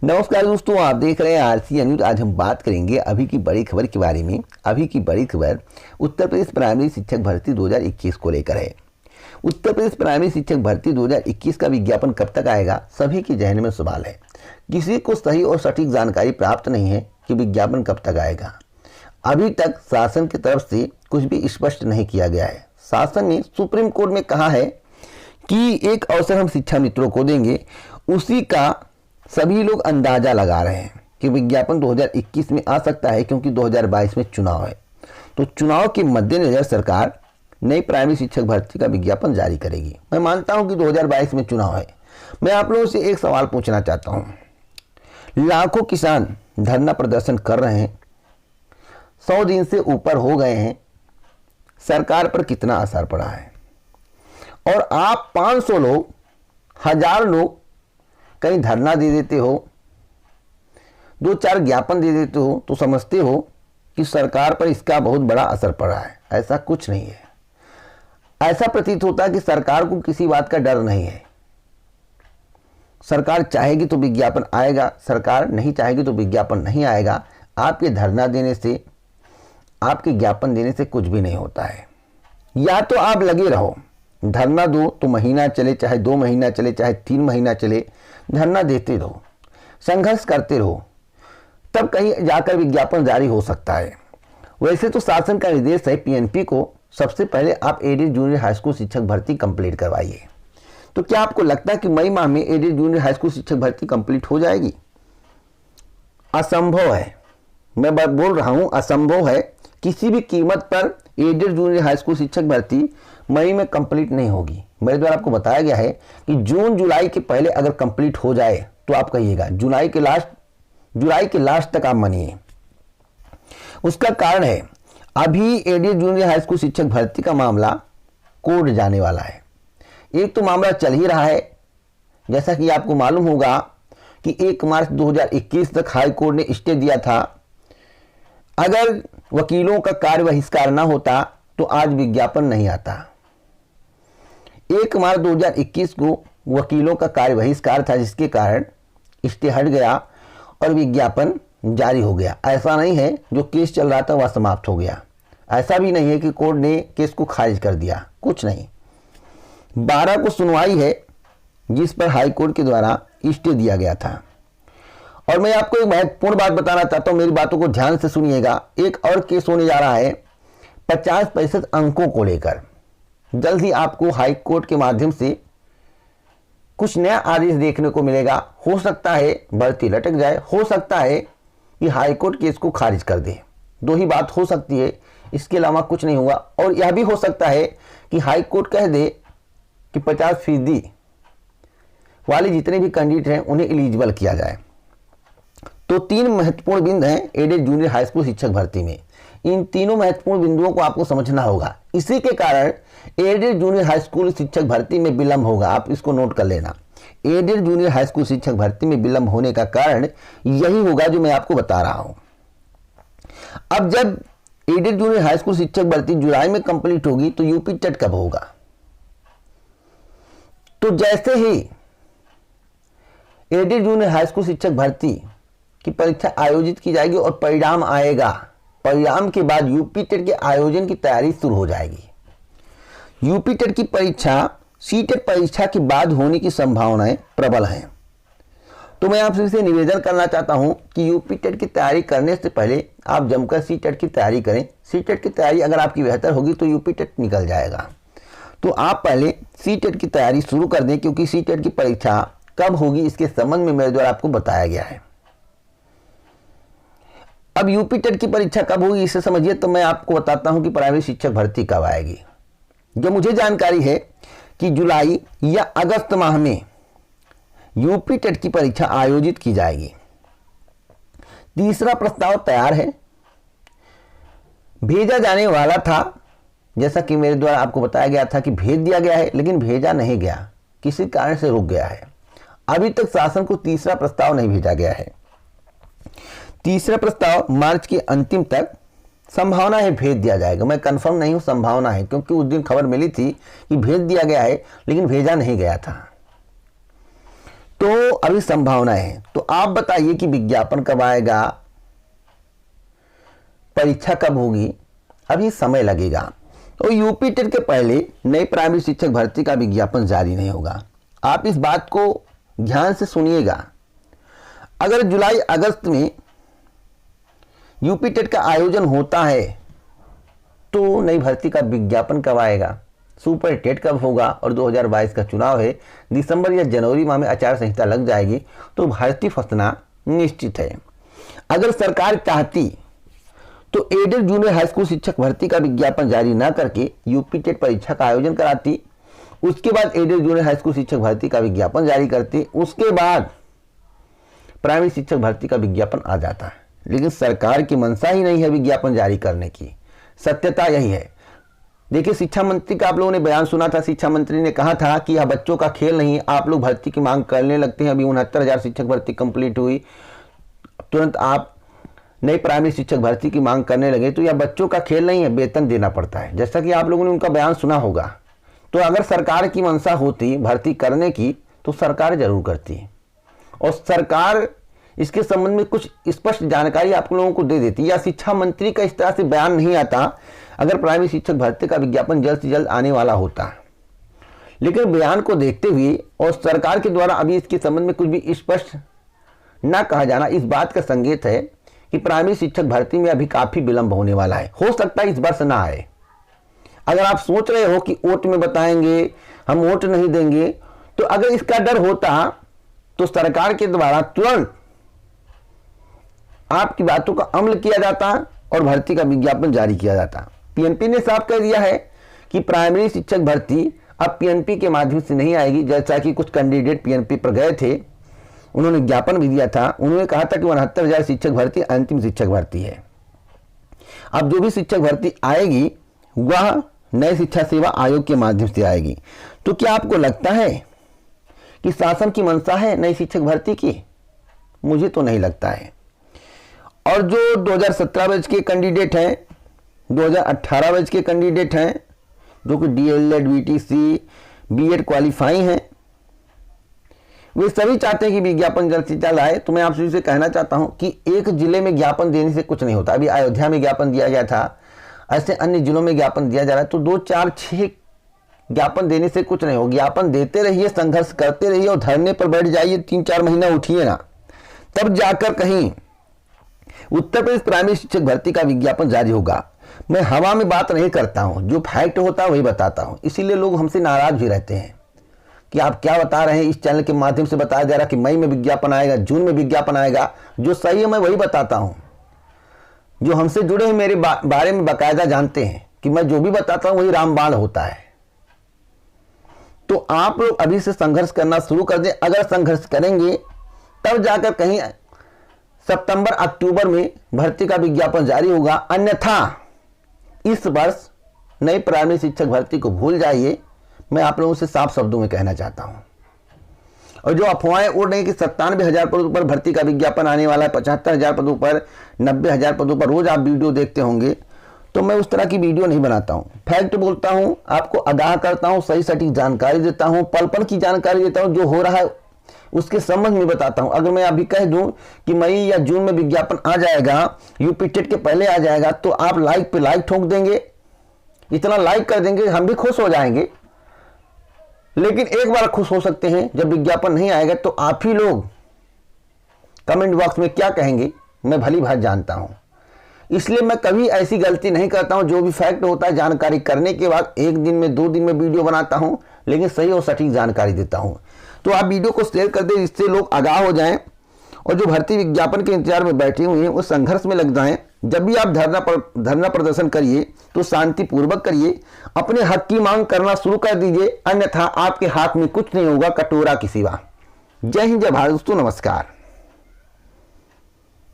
नमस्कार दोस्तों, आप देख रहे हैं आरसी न्यूज। आज हम बात करेंगे अभी की बड़ी खबर के बारे में। अभी की बड़ी खबर उत्तर प्रदेश प्राइमरी शिक्षक भर्ती 2021 को लेकर है। उत्तर प्रदेश प्राइमरी शिक्षक भर्ती 2021 का विज्ञापन कब तक आएगा, सभी के जहन में सवाल है। किसी को सही और सटीक जानकारी प्राप्त नहीं है कि विज्ञापन कब तक आएगा। अभी तक शासन की तरफ से कुछ भी स्पष्ट नहीं किया गया है। शासन ने सुप्रीम कोर्ट में कहा है कि एक अवसर हम शिक्षा मित्रों को देंगे, उसी का सभी लोग अंदाजा लगा रहे हैं कि विज्ञापन 2021 में आ सकता है, क्योंकि 2022 में चुनाव है। तो चुनाव के मद्देनजर सरकार नई प्राइमरी शिक्षक भर्ती का विज्ञापन जारी करेगी। मैं मानता हूं कि 2022 में चुनाव है। मैं आप लोगों से एक सवाल पूछना चाहता हूं। लाखों किसान धरना प्रदर्शन कर रहे हैं, 100 दिन से ऊपर हो गए हैं, सरकार पर कितना असर पड़ा है? और आप 500 लोग, 1000 लोग कहीं धरना दे देते हो, 2-4 ज्ञापन दे देते हो, तो समझते हो कि सरकार पर इसका बहुत बड़ा असर पड़ा है। ऐसा कुछ नहीं है। ऐसा प्रतीत होता है कि सरकार को किसी बात का डर नहीं है। सरकार चाहेगी तो विज्ञापन आएगा, सरकार नहीं चाहेगी तो विज्ञापन नहीं आएगा। आपके धरना देने से, आपके ज्ञापन देने से कुछ भी नहीं होता है। या तो आप लगे रहो, धरना दो तो महीना चले, चाहे 2 महीना चले, चाहे 3 महीना चले, धरना देते रहो, संघर्ष करते रहो, तब कहीं जाकर विज्ञापन जारी हो सकता है। वैसे तो शासन का निर्देश है पीएनपी को सबसे पहले आप एडेड जूनियर हाई स्कूल शिक्षक भर्ती कंप्लीट करवाइए। तो क्या आपको लगता है कि मई माह में एडेड जूनियर हाई स्कूल शिक्षक भर्ती कंप्लीट हो जाएगी? असंभव है। मैं बोल रहा हूं असंभव है। किसी भी कीमत पर एडेड जूनियर हाई स्कूल शिक्षक भर्ती मई में कंप्लीट नहीं होगी। मेरे द्वारा आपको बताया गया है कि जून जुलाई के पहले अगर कंप्लीट हो जाए तो आप कहिएगा, जुलाई के लास्ट तक आप मानिए। उसका कारण है अभी एडेड जूनियर हाई स्कूल शिक्षक भर्ती का मामला कोर्ट जाने वाला है। एक तो मामला चल ही रहा है, जैसा कि आपको मालूम होगा कि 1 मार्च 2021 तक हाई कोर्ट ने स्टे दिया था। अगर वकीलों का कार्य बहिष्कार ना होता तो आज विज्ञापन नहीं आता। 1 मार्च 2021 को वकीलों का कार्य बहिष्कार था, जिसके कारण स्टे हट गया और विज्ञापन जारी हो गया। ऐसा नहीं है जो केस चल रहा था वह समाप्त हो गया। ऐसा भी नहीं है कि कोर्ट ने केस को खारिज कर दिया, कुछ नहीं। 12 को सुनवाई है, जिस पर हाई कोर्ट के द्वारा स्टे दिया गया था। और मैं आपको एक महत्वपूर्ण बात बताना चाहता हूं, मेरी बातों को ध्यान से सुनिएगा। एक और केस होने जा रहा है 50% अंकों को लेकर। जल्द ही आपको हाई कोर्ट के माध्यम से कुछ नया आदेश देखने को मिलेगा। हो सकता है भर्ती लटक जाए, हो सकता है कि हाई कोर्ट केस को खारिज कर दे। 2 ही बात हो सकती है, इसके अलावा कुछ नहीं हुआ। और यह भी हो सकता है कि हाई कोर्ट कह दे कि 50% वाले जितने भी कैंडिडेट हैं उन्हें एलिजिबल किया जाए। तो 3 महत्वपूर्ण बिंदु हैं एडेड जूनियर हाई स्कूल शिक्षक भर्ती में। इन तीनों महत्वपूर्ण बिंदुओं को आपको समझना होगा। इसी के कारण एडेड जूनियर हाई स्कूल शिक्षक भर्ती में विलंब होगा। आप इसको नोट कर लेना। एडेड जूनियर हाई स्कूल शिक्षक भर्ती में विलंब होने का कारण यही होगा जो मैं आपको बता रहा हूं। अब जब एडेड जूनियर हाई स्कूल शिक्षक भर्ती जुलाई में कंप्लीट होगी तो यूपी टेट कब होगा? तो जैसे ही एडेड जूनियर हाई स्कूल शिक्षक भर्ती की परीक्षा आयोजित की जाएगी और परिणाम आएगा, परिणाम के बाद यूपी टेट के आयोजन की तैयारी शुरू हो जाएगी। यूपी टेट की परीक्षा सीटेट परीक्षा के बाद होने की संभावनाएं प्रबल हैं। तो मैं आपसे निवेदन करना चाहता हूं कि यूपी टेट की तैयारी करने से पहले आप जमकर सीटेट की तैयारी करें। सीटेट की तैयारी अगर आपकी बेहतर होगी तो यूपी टेट निकल जाएगा। तो आप पहले सीटेट की तैयारी शुरू कर दें, क्योंकि सीटेट की परीक्षा कब होगी इसके संबंध में मेरे द्वारा आपको बताया गया है। अब यूपी टेट की परीक्षा कब होगी इसे समझिए, तो मैं आपको बताता हूं कि प्राइमरी शिक्षक भर्ती कब आएगी। जो मुझे जानकारी है कि जुलाई या अगस्त माह में यूपी टेट की परीक्षा आयोजित की जाएगी। तीसरा प्रस्ताव तैयार है, भेजा जाने वाला था, जैसा कि मेरे द्वारा आपको बताया गया था कि भेज दिया गया है, लेकिन भेजा नहीं गया, किसी कारण से रुक गया है। अभी तक शासन को तीसरा प्रस्ताव नहीं भेजा गया है। तीसरा प्रस्ताव मार्च के अंतिम तक संभावना है भेज दिया जाएगा। मैं कंफर्म नहीं हूं, संभावना है, क्योंकि उस दिन खबर मिली थी कि भेज दिया गया है, लेकिन भेजा नहीं गया था। तो अभी संभावनाएं हैं। तो आप बताइए कि विज्ञापन कब आएगा, परीक्षा कब होगी, अभी समय लगेगा। तो यूपी टेट के पहले नई प्राइमरी शिक्षक भर्ती का विज्ञापन जारी नहीं होगा। आप इस बात को ध्यान से सुनिएगा। अगर जुलाई अगस्त में यूपी टेट का आयोजन होता है तो नई भर्ती का विज्ञापन कब आएगा, सुपर टेट कब होगा, और 2022 का चुनाव है, दिसंबर या जनवरी माह में आचार संहिता लग जाएगी तो भर्ती फंसना निश्चित है। अगर सरकार चाहती तो एडेड जूनियर हाई स्कूल शिक्षक भर्ती का विज्ञापन जारी न करके यूपी टेट परीक्षा का आयोजन कराती, उसके बाद एडेड जूनियर हाई स्कूल शिक्षक भर्ती का विज्ञापन जारी करती, उसके बाद प्राइमरी शिक्षक भर्ती का विज्ञापन आ जाता है। लेकिन सरकार की मंशा ही नहीं है विज्ञापन जारी करने की, सत्यता यही है। देखिए, शिक्षा मंत्री का आप लोगों ने बयान सुना था। शिक्षा मंत्री ने कहा था कि यह बच्चों का खेल नहीं, आप लोग भर्ती की मांग करने लगते हैं, अभी 69,000 शिक्षक भर्ती कंप्लीट हुई, तुरंत आप नई प्राइमरी शिक्षक भर्ती की मांग करने लगे, तो यह बच्चों का खेल नहीं है, वेतन देना पड़ता है। जैसा कि आप लोगों ने उनका बयान सुना होगा। तो अगर सरकार की मंशा होती भर्ती करने की तो सरकार जरूर करती, और सरकार इसके संबंध में कुछ स्पष्ट जानकारी आप लोगों को दे देती, या शिक्षा मंत्री का इस तरह से बयान नहीं आता अगर प्राइमरी शिक्षक भर्ती का विज्ञापन जल्द से जल्द आने वाला होता। लेकिन बयान को देखते हुए और सरकार के द्वारा अभी इसके संबंध में कुछ भी स्पष्ट न कहा जाना इस बात का संकेत है कि प्राइमरी शिक्षक भर्ती में अभी काफी विलंब होने वाला है। हो सकता है इस वर्ष ना आए। अगर आप सोच रहे हो कि वोट में बताएंगे, हम वोट नहीं देंगे, तो अगर इसका डर होता तो सरकार के द्वारा तुरंत आपकी बातों का अमल किया जाता और भर्ती का विज्ञापन जारी किया जाता। पीएनपी ने साफ कह दिया है कि प्राइमरी शिक्षक भर्ती अब पीएनपी के माध्यम से नहीं आएगी। जैसा कि कुछ कैंडिडेट पीएनपी पर गए थे, उन्होंने ज्ञापन भी दिया था, उन्होंने कहा था कि 69,000 शिक्षक भर्ती अंतिम शिक्षक भर्ती है। अब जो भी शिक्षक भर्ती आएगी वह नए शिक्षा सेवा आयोग के माध्यम से आएगी। तो क्या आपको लगता है कि शासन की मंशा है नई शिक्षक भर्ती की? मुझे तो नहीं लगता है। और जो 2017 बैच के कैंडिडेट हैं, 2018 बैच के कैंडिडेट हैं, जो कि डीएलएड, बीटीसी, बीएड क्वालिफाई हैं, वे सभी चाहते हैं कि विज्ञापन जल्द से जल्द आए। तो मैं आपसे इसे कहना चाहता हूं कि एक जिले में ज्ञापन देने से कुछ नहीं होता। अभी अयोध्या में ज्ञापन दिया गया था, ऐसे अन्य जिलों में ज्ञापन दिया जा रहा है। तो 2, 4, 6 ज्ञापन देने से कुछ नहीं हो। ज्ञापन देते रहिए, संघर्ष करते रहिए और धरने पर बैठ जाइए, 3-4 महीना उठिए ना, तब जाकर कहीं उत्तर प्रदेश प्राइमरी शिक्षक भर्ती का विज्ञापन जारी होगा। मैं हवा में बात नहीं करता हूं, जो फैक्ट होता है वही बताता हूं। इसीलिए लोग हमसे नाराज भी रहते हैं कि आप क्या बता रहे हैं। इस चैनल के माध्यम से बताया जा रहा है कि मई में विज्ञापन आएगा, जून में विज्ञापन आएगा। जो सही है मैं वही बताता हूं। जो हमसे जुड़े हैं मेरे बारे में बाकायदा जानते हैं कि मैं जो भी बताता हूं वही रामबाण होता है। तो आप लोग अभी से संघर्ष करना शुरू कर दें। अगर संघर्ष करेंगे तब जाकर कहीं सितंबर अक्टूबर में भर्ती का विज्ञापन जारी होगा। अन्यथा इस वर्ष नई प्राइमरी शिक्षक भर्ती को भूल जाइए। मैं आप लोगों से साफ शब्दों में कहना चाहता हूं। और जो अफवाहें उड़ रही कि 97,000 पदों पर भर्ती का विज्ञापन आने वाला है, 75,000 पदों पर, 90,000 पदों पर रोज आप वीडियो देखते होंगे, तो मैं उस तरह की वीडियो नहीं बनाता हूं। फैक्ट बोलता हूं, आपको आगाह करता हूं, सही सटीक जानकारी देता हूं, पल पल की जानकारी देता हूं, जो हो रहा है उसके संबंध में बताता हूं। अगर मैं अभी कह दूं कि मई या जून में विज्ञापन आ जाएगा, यूपी टेट के पहले आ जाएगा, तो आप लाइक पे लाइक ठोक देंगे, इतना लाइक कर देंगे, हम भी खुश हो जाएंगे। लेकिन एक बार खुश हो सकते हैं, जब विज्ञापन नहीं आएगा तो आप ही लोग कमेंट बॉक्स में क्या कहेंगे मैं भली भांति जानता हूं। इसलिए मैं कभी ऐसी गलती नहीं करता हूं। जो भी फैक्ट होता है जानकारी करने के बाद 1 दिन में 2 दिन में वीडियो बनाता हूं, लेकिन सही और सटीक जानकारी देता हूं। तो आप वीडियो को शेयर कर दें, जिससे लोग आगाह हो जाएं, और जो भर्ती विज्ञापन के इंतजार में बैठे हुए हैं वो संघर्ष में लग जाएं। जब भी आप धरना प्रदर्शन करिए तो शांतिपूर्वक करिए, अपने हक की मांग करना शुरू कर दीजिए, अन्यथा आपके हाथ में कुछ नहीं होगा कटोरा की सिवा। जय हिंद, जय भारत दोस्तों, नमस्कार।